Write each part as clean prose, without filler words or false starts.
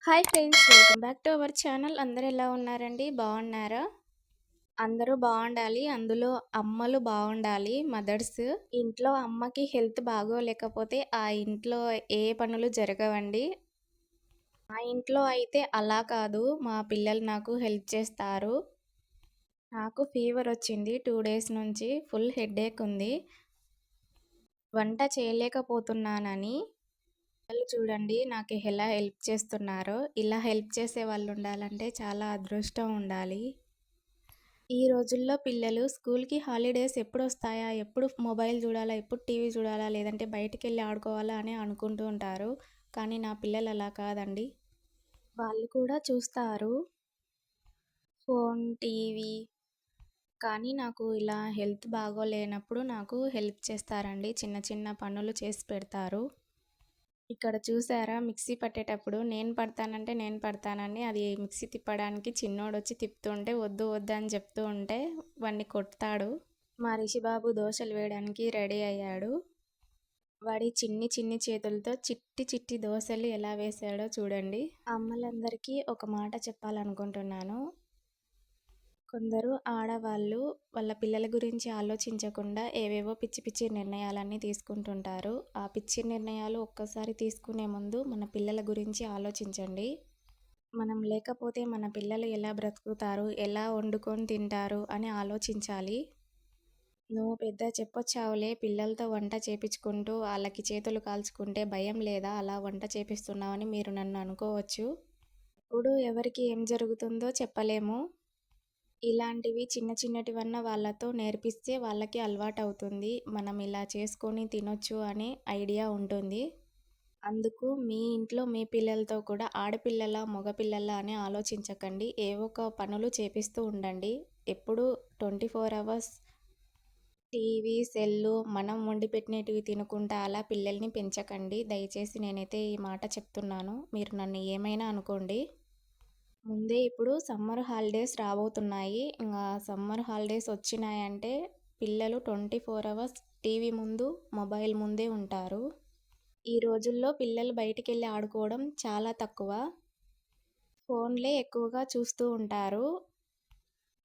Hi friends, welcome back to our channel. అందరూ ఎలా ఉన్నారండి? బాగున్నారా? అందరూ బాగుండాలి. అందులో అమ్మలు బాగుండాలి, మదర్స్. ఇంట్లో అమ్మకి హెల్త్ బాగోలేకపోతే ఆ ఇంట్లో ఏ పనులు జరగవండి. మా ఇంట్లో అయితే అలా కాదు. మా పిల్లలు నాకు హెల్ప్ చేస్తారు. నాకు ఫీవర్ వచ్చింది 2 డేస్ నుంచి. ఫుల్ హెడేక్ ఉంది. వంట చేయలేకపోతున్నానని పిల్లలు చూడండి నాకు ఎలా హెల్ప్ చేస్తున్నారో. ఇలా హెల్ప్ చేసే వాళ్ళు ఉండాలంటే చాలా అదృష్టం ఉండాలి. ఈ రోజుల్లో పిల్లలు స్కూల్‌కి హాలిడేస్ ఎప్పుడొస్తాయా? ఎప్పుడు మొబైల్ చూడాలా? ఎప్పుడు టీవీ చూడాలా? లేదంటే బయటికెళ్ళి ఆడుకోవాలా అని అనుకుంటూ ఉంటారు. కానీ నా పిల్లలు అలా కాదండి. వాళ్ళు కూడా చూస్తారు ఫోన్, టీవీ. కానీ నాకు ఇలా హెల్త్ బాగోలేనప్పుడు నాకు హెల్ప్ చేస్తారండి. చిన్న చిన్న పనులు చేసి పెడతారు. ఇక్కడ చూసారా, మిక్సీ పట్టేటప్పుడు నేను పడతానని అది మిక్సీ తిప్పడానికి చిన్నోడొచ్చి తిప్పుతుంటే వద్దు వద్దు అని చెప్తూ ఉంటే వాడిని కొడతాడు. మా రిషిబాబు దోశలు వేయడానికి రెడీ అయ్యాడు. వాడి చిన్ని చిన్ని చేతులతో చిట్టి చిట్టి దోశలు ఎలా వేశాడో చూడండి. అమ్మలందరికీ ఒక మాట చెప్పాలనుకుంటున్నాను. కొందరు ఆడవాళ్ళు వాళ్ళ పిల్లల గురించి ఆలోచించకుండా ఏవేవో పిచ్చి పిచ్చి నిర్ణయాలన్నీ తీసుకుంటుంటారు. ఆ పిచ్చి నిర్ణయాలు ఒక్కసారి తీసుకునే ముందు మన పిల్లల గురించి ఆలోచించండి. మనం లేకపోతే మన పిల్లలు ఎలా బ్రతుకుతారు, ఎలా వండుకొని తింటారు అని ఆలోచించాలి. నువ్వు పెద్ద చెప్పొచ్చావులే, పిల్లలతో వంట చేపించుకుంటూ వాళ్ళకి చేతులు కాల్చుకుంటే భయం లేదా అలా వంట చేపిస్తున్నావని మీరు నన్ను అనుకోవచ్చు. ఇప్పుడు ఎవరికి ఏం జరుగుతుందో చెప్పలేము. ఇలాంటివి చిన్న చిన్నటివన్నా వాళ్ళతో నేర్పిస్తే వాళ్ళకి అలవాటవుతుంది. మనం ఇలా చేసుకొని తినొచ్చు అనే ఐడియా ఉంటుంది. అందుకు మీ ఇంట్లో మీ పిల్లలతో కూడా ఆడపిల్లలా, మగపిల్లలా అని ఆలోచించకండి. ఏవో ఒక పనులు చేపిస్తూ ఉండండి. ఎప్పుడూ 24 అవర్స్ టీవీ, సెల్లు మనం వండి పెట్టినటివి తినుకుంటా అలా పిల్లల్ని పెంచకండి. దయచేసి నేనైతే ఈ మాట చెప్తున్నాను. మీరు నన్ను ఏమైనా అనుకోండి. ముందే ఇప్పుడు సమ్మర్ హాలిడేస్ రాబోతున్నాయి. ఇంగా సమ్మర్ హాలిడేస్ వచ్చినాయంటే పిల్లలు 24 అవర్స్ టీవీ ముందు, మొబైల్ ముందే ఉంటారు. ఈ రోజుల్లో పిల్లలు బయటికెళ్ళి ఆడుకోవడం చాలా తక్కువ. ఫోన్‌లే ఎక్కువగా చూస్తూ ఉంటారు.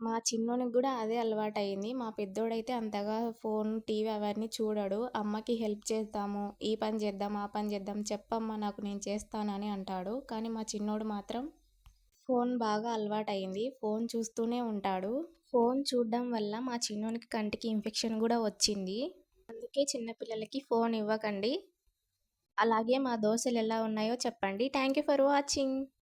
మా చిన్నోనికి గూడా అదే అలవాటయింది. మా పెద్దోడైతే అంతగా ఫోన్, టీవీ అవన్నీ చూడడు. అమ్మకి హెల్ప్ చేద్దాము, ఈ పని చేద్దాం, ఆ పని చేద్దాం, చెప్పమ్మా నాకు నేను చేస్తానని అంటాడు. కానీ మా చిన్నోడు మాత్రం ఫోన్ బాగా అలవాటయింది. ఫోన్ చూస్తూనే ఉంటాడు. ఫోన్ చూడడం వల్ల మా చిన్నోనికి కంటికి ఇన్ఫెక్షన్ గూడా వచ్చింది. అందుకే చిన్న పిల్లలకి ఫోన్ ఇవ్వకండి. అలాగే మా దోసెలు ఎలా ఉన్నాయో చెప్పండి. Thank you for watching.